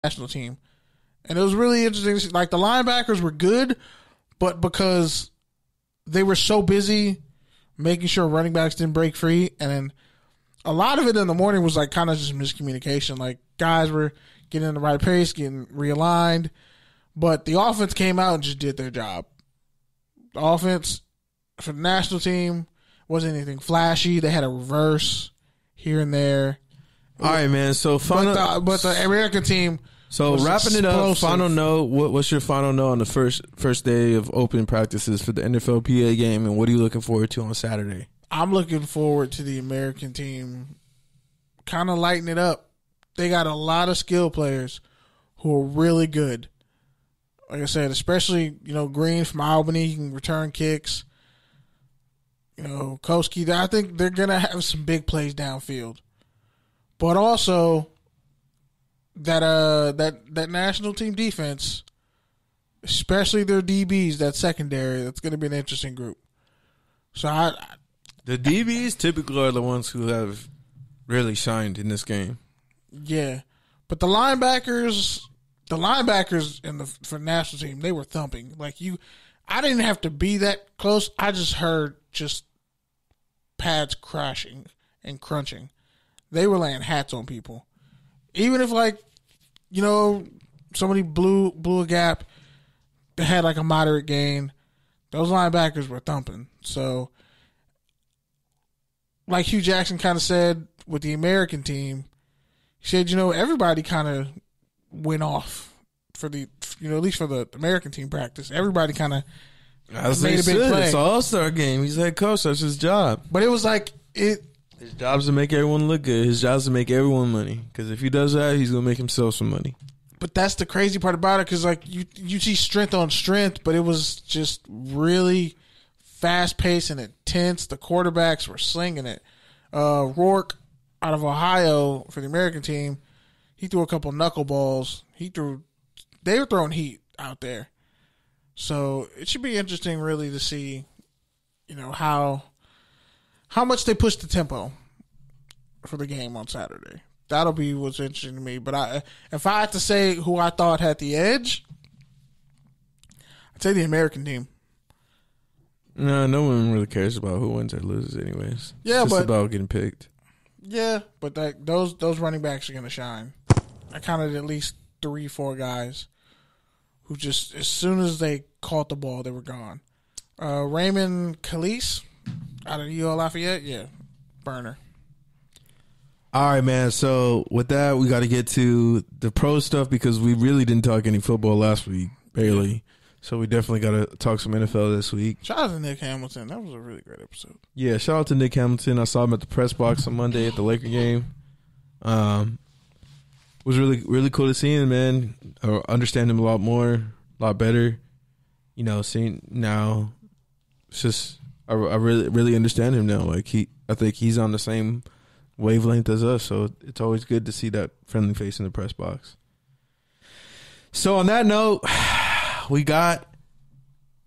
national team. And it was really interesting. Like, the linebackers were good, but because they were so busy making sure running backs didn't break free, and then a lot of it in the morning was like kind of just miscommunication. Like, guys were getting in the right pace, getting realigned, but the offense came out and just did their job. The offense for the national team wasn't anything flashy. They had a reverse here and there. All right, man. So but the American team. So wrapping it up, final note. What's your final note on the first day of open practices for the NFLPA game, and what are you looking forward to on Saturday? I'm looking forward to the American team kind of lighting it up. They got a lot of skill players who are really good. Like I said, especially, Green from Albany, he can return kicks. Koski, I think they're going to have some big plays downfield. But also, that national team defense, especially their DBs, that secondary, that's going to be an interesting group. So the DBs typically are the ones who have really shined in this game. Yeah, but the linebackers for the national team, they were thumping. Like, I didn't have to be that close. I just heard pads crashing and crunching. They were laying hats on people. Even if, somebody blew a gap, they had a moderate gain, those linebackers were thumping. So, like Hugh Jackson kind of said with the American team, he said, everybody kind of went off for the, at least for the American team practice. Everybody kind of made a big play. It's an all-star game. He's head coach. That's his job. But it was his job's to make everyone look good. His job's to make everyone money. Because if he does that, he's going to make himself some money. But that's the crazy part about it, because you see strength on strength, but it was just really fast-paced and intense. The quarterbacks were slinging it. Rourke out of Ohio for the American team, he threw a couple knuckleballs. They were throwing heat out there. So it should be interesting really to see, how much they push the tempo for the game on Saturday. That'll be what's interesting to me. But if I had to say who I thought had the edge, I'd say the American team. No one really cares about who wins or loses anyways. Yeah, it's just about getting picked. Yeah, but those running backs are going to shine. I counted at least 3-4 guys who just, as soon as they caught the ball, they were gone. Raymond Calise out of UL Lafayette, yeah, burner. All right, man. So with that, we got to get to the pro stuff because we really didn't talk any football last week, barely. Yeah. So we definitely got to talk some NFL this week. Shout out to Nick Hamilton. That was a really great episode. Yeah, shout out to Nick Hamilton. I saw him at the press box on Monday at the Laker game. It was really, really cool to see him, man. I understand him a lot more, a lot better. Seeing now, it's just I really, really understand him now. I think he's on the same wavelength as us. So it's always good to see that friendly face in the press box. So on that note, we got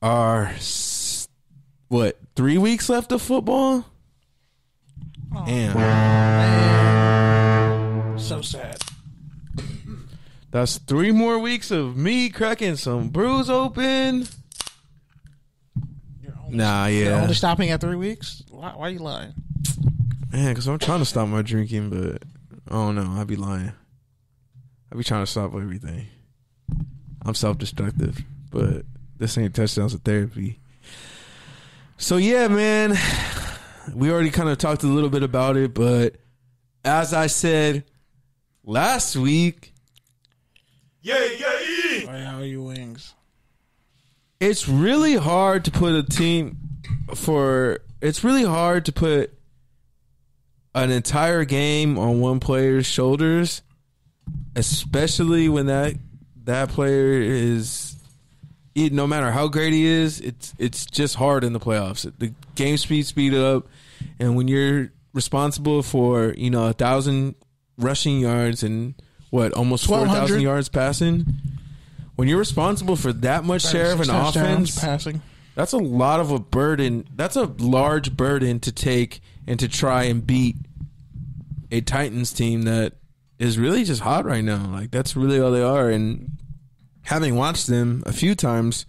our 3 weeks left of football. Oh, man. So sad. That's 3 more weeks of me cracking some brews open. You're only stopping at 3 weeks? Why are you lying? Man, because I'm trying to stop my drinking, but I don't know. I'd be lying. I'd be trying to stop everything. I'm self-destructive, but this ain't touchdowns of therapy. So, yeah, man, we already kind of talked a little bit about it, but as I said last week, how are you wings? It's really hard to put an entire game on one player's shoulders, especially when that player is, no matter how great he is, it's just hard in the playoffs. The game speed up, and when you're responsible for 1,000 rushing yards and almost 4,000 yards passing, when you're responsible for that much share of an offense passing, that's a lot of a burden. That's a large burden to take and to try and beat a Titans team that is really just hot right now. Like, that's really all they are. And having watched them a few times,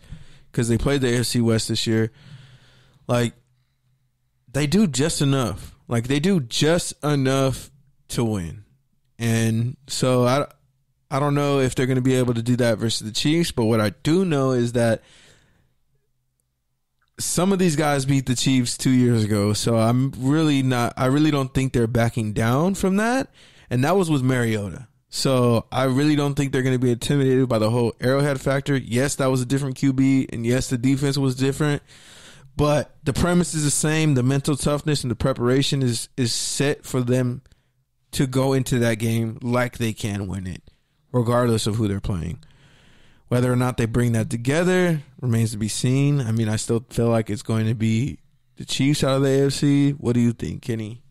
because they played the AFC West this year, like, they do just enough. Like, they do just enough to win. And so I don't know if they're going to be able to do that versus the Chiefs, but what I do know is that some of these guys beat the Chiefs 2 years ago, so I really don't think they're backing down from that, and that was with Mariota. So I really don't think they're going to be intimidated by the whole Arrowhead factor. Yes, that was a different QB, and yes, the defense was different, but the premise is the same. The mental toughness and the preparation is set for them to go into that game like they can win it, regardless of who they're playing. Whether or not they bring that together remains to be seen. I mean, I still feel like it's going to be the Chiefs out of the AFC. What do you think, Kenny?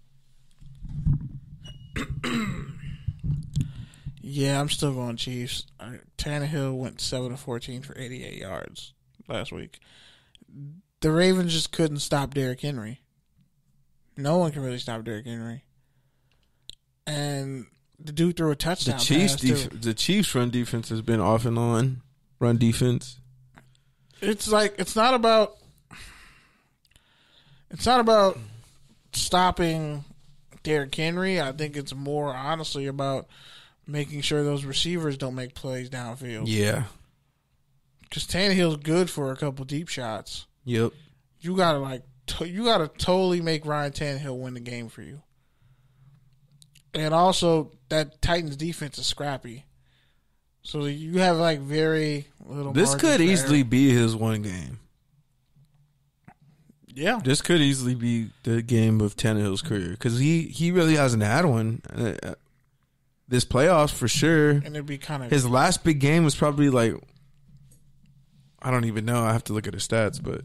Yeah, I'm still going Chiefs. Tannehill went 7-14 for 88 yards last week. The Ravens just couldn't stop Derrick Henry. No one can really stop Derrick Henry. And the dude threw a touchdown. The Chiefs' run defense has been off and on. Run defense. It's like it's not about stopping Derrick Henry. I think it's more honestly about making sure those receivers don't make plays downfield. Yeah. Because Tannehill's good for a couple deep shots. Yep. You gotta totally make Ryan Tannehill win the game for you. And also, that Titans defense is scrappy. So you have like very little. This could easily be his one game. Yeah. This could easily be the game of Tannehill's career because he really hasn't had one. This playoffs for sure. And it'd be kind of. His last big game was probably like, I don't even know. I have to look at his stats, but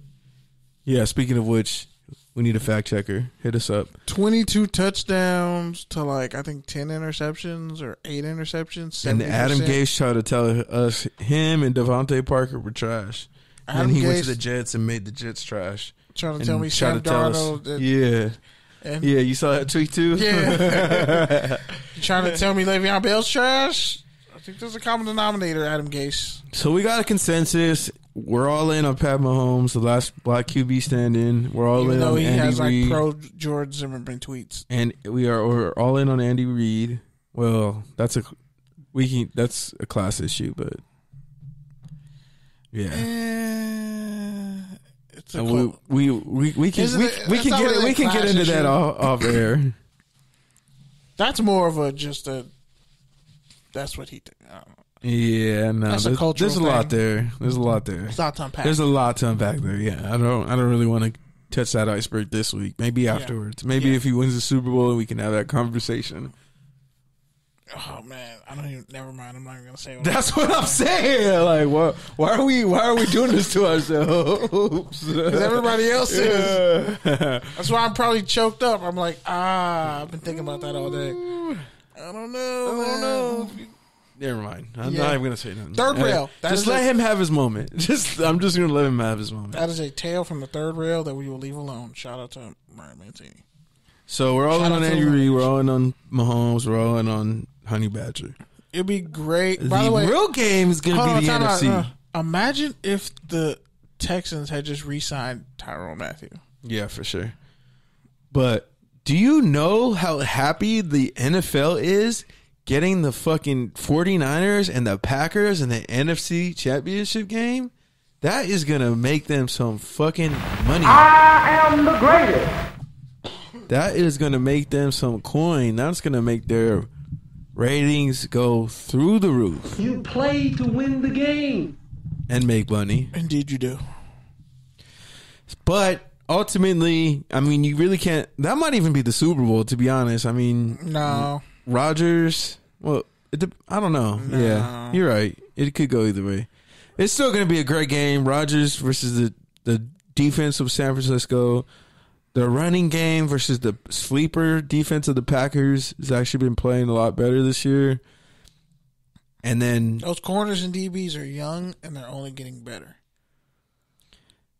yeah. Speaking of which, we need a fact checker. Hit us up. 22 touchdowns to like I think 10 interceptions or 8 interceptions. 70%. And Adam Gase tried to tell us him and Devontae Parker were trash. And he went to the Jets and made the Jets trash. Trying to tell me Sam Darnold. Yeah. Yeah, you saw that tweet too? Yeah. You trying to tell me Le'Veon Bell's trash? I think there's a common denominator, Adam Gase. So we got a consensus. We're all in on Pat Mahomes, the last black QB standing. We're all in on Andy Reid. Even though he has like pro George Zimmerman tweets. And we're all in on Andy Reid. Well, that's a class issue, but yeah. It's a we can get into that off air. That's more of that's what he did. Yeah, no. There's a lot there. There's a lot there. There's a lot to unpack. There's a lot to unpack there. Yeah, I don't really want to touch that iceberg this week. Maybe afterwards. Maybe if he wins the Super Bowl, we can have that conversation. Oh man, never mind. I'm not even gonna say. That's what I'm saying. Like, why are we doing this to ourselves? Because everybody else is. That's why I'm probably choked up. I'm like, I've been thinking about that all day. I don't know. Never mind. I'm not even gonna say nothing. Third rail. Just let him have his moment. I'm just gonna let him have his moment. That is a tale from the third rail that we will leave alone. Shout out to Brian Mancini. So we're all in on Andy Reid. We're all in on Mahomes. We're all in on Honey Badger. It'd be great. By the way, real game is gonna be the NFC. Imagine if the Texans had just re-signed Tyrann Mathieu. Yeah, for sure. But do you know how happy the NFL is getting the fucking 49ers and the Packers in the NFC Championship game? That is going to make them some fucking money. I am the greatest. That is going to make them some coin. That's going to make their ratings go through the roof. You play to win the game. And make money. Indeed you do. But ultimately, I mean, you really can't. That might even be the Super Bowl, to be honest. I mean, no. Rodgers, well, I don't know. No. Yeah, you're right. It could go either way. It's still going to be a great game. Rodgers versus the defense of San Francisco. The running game versus the sleeper defense of the Packers has actually been playing a lot better this year. And then those corners and DBs are young, and they're only getting better.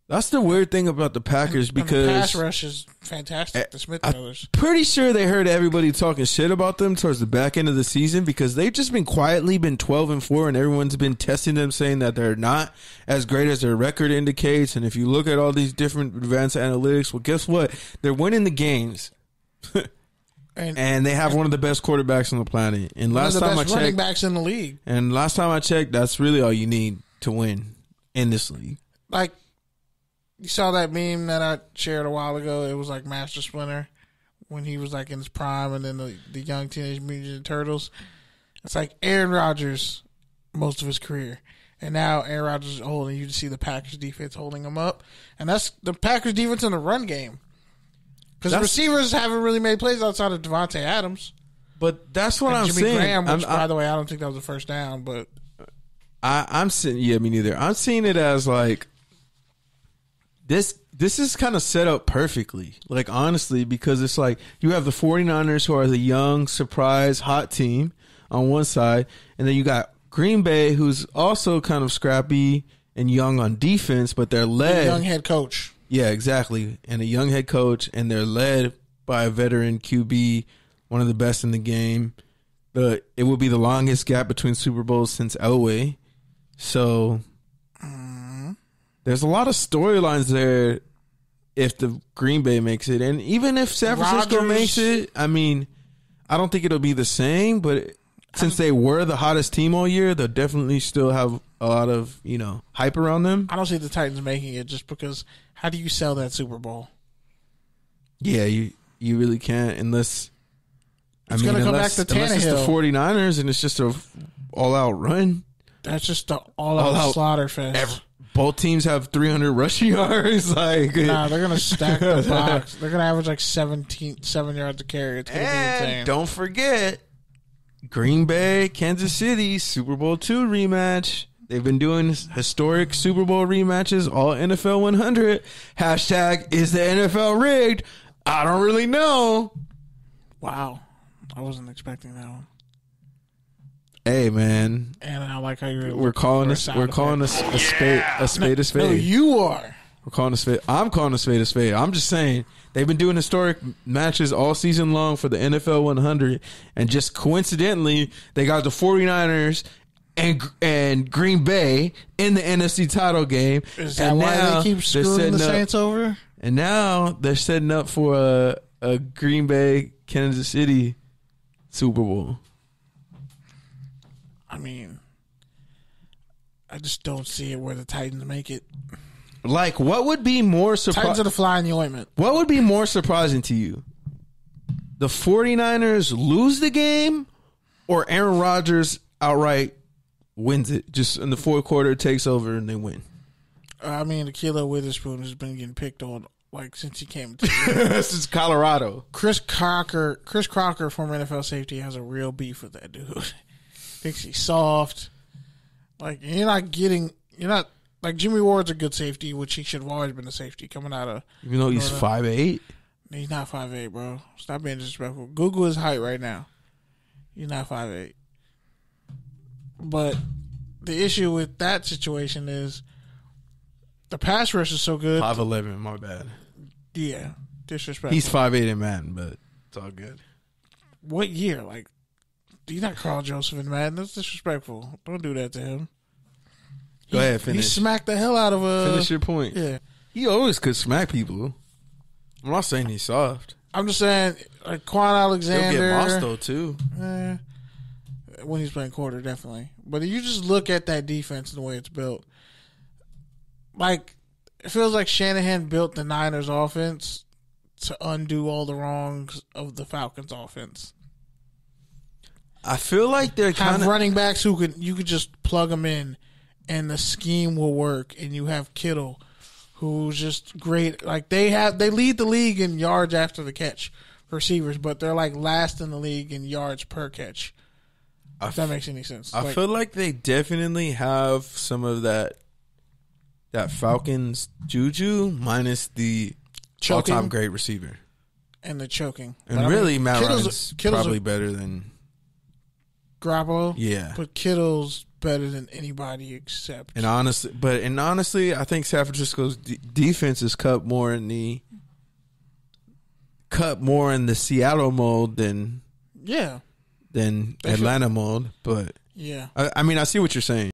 That's the weird thing about the Packers because the pass rush is fantastic. The Smith brothers. Pretty sure they heard everybody talking shit about them towards the back end of the season because they've just been quietly been 12-4, and everyone's been testing them, saying that they're not as great as their record indicates. And if you look at all these different advanced analytics, well, guess what? They're winning the games. And they have one of the best quarterbacks on the planet. And last time I checked, running backs in the league. And last time I checked, that's really all you need to win in this league. Like, you saw that meme that I shared a while ago. It was like Master Splinter when he was like in his prime, and then the young Teenage Mutant Ninja Turtles. It's like Aaron Rodgers most of his career, and now Aaron Rodgers is old, and you just see the Packers defense holding him up, and that's the Packers defense in the run game. Because the receivers haven't really made plays outside of Devontae Adams. But that's what I'm Jimmy saying. Graham, which, by the way, I don't think that was the first down, but I'm seeing. Yeah, me neither. I'm seeing it as like. This is kind of set up perfectly, like honestly, because it's like you have the 49ers who are the young, surprise, hot team on one side, and then you got Green Bay who's also kind of scrappy and young on defense, but they're led. young head coach. Yeah, exactly. And a young head coach, and they're led by a veteran QB, one of the best in the game. It will be the longest gap between Super Bowls since Elway. So there's a lot of storylines there if the Green Bay makes it. And even if San Francisco makes it, I mean, I don't think it'll be the same, but since they were the hottest team all year, they'll definitely still have a lot of, hype around them. I don't see the Titans making it just because how do you sell that Super Bowl? Yeah, you really can't unless it's going to come back to Tannehill. Unless it's the 49ers and it's just a all-out run. That's just the all-out slaughter fest. Both teams have 300 rushing yards. Like, nah, they're going to stack the box. They're going to average like 7 yards a carry. It's going to be insane. Don't forget, Green Bay, Kansas City, Super Bowl II rematch. They've been doing historic Super Bowl rematches, all NFL 100. Hashtag, is the NFL rigged? I don't really know. Wow. I wasn't expecting that one. Hey, man. And I like how we're calling a spade a spade. No, you are. We're calling a spade. I'm calling a spade a spade. I'm just saying they've been doing historic matches all season long for the NFL 100, and just coincidentally, they got the 49ers and Green Bay in the NFC title game. Is that why they keep screwing the Saints over? And now they're setting up for a Green Bay Kansas City Super Bowl. I mean, I just don't see it where the Titans make it. Like, what would be more surprising? Titans are the fly in the ointment. What would be more surprising to you? The 49ers lose the game, or Aaron Rodgers outright wins it? Just in the fourth quarter, takes over and they win. I mean, Kilo Witherspoon has been getting picked on since he came to the since Colorado. Chris Crocker, former NFL safety, has a real beef with that dude. Thinks he's soft. Like, you're not like Jimmy Ward's a good safety, which he should have always been a safety coming out of. Even though he's 5'8". He's not 5'8", bro. Stop being disrespectful. Google his height right now. He's not 5'8". But the issue with that situation is the pass rush is so good. 5'11", my bad. Yeah, disrespectful. He's 5'8" in Madden, but it's all good. What year? Like, he's not Carl Joseph in Madden. That's disrespectful. Don't do that to him. Go ahead, finish. He smacked the hell out of Finish your point. Yeah. He always could smack people. I'm not saying he's soft. I'm just saying, like, Quan Alexander. He'll get lost, though, too. When he's playing quarter, definitely. But if you just look at that defense and the way it's built, like, it feels like Shanahan built the Niners offense to undo all the wrongs of the Falcons offense. I feel like they're kind of running backs who you could just plug them in and the scheme will work, and you have Kittle who's just great. Like, they lead the league in yards after the catch receivers, but they're like last in the league in yards per catch. If that makes any sense. I feel like they definitely have some of that Falcons juju minus the all-time great receiver. And the choking. And but Matt Ryan's probably better than Garoppolo. Yeah. But Kittle's better than anybody except. And honestly, I think San Francisco's defense is cut more in the Seattle mold than yeah Atlanta mold. But yeah, I mean, I see what you're saying.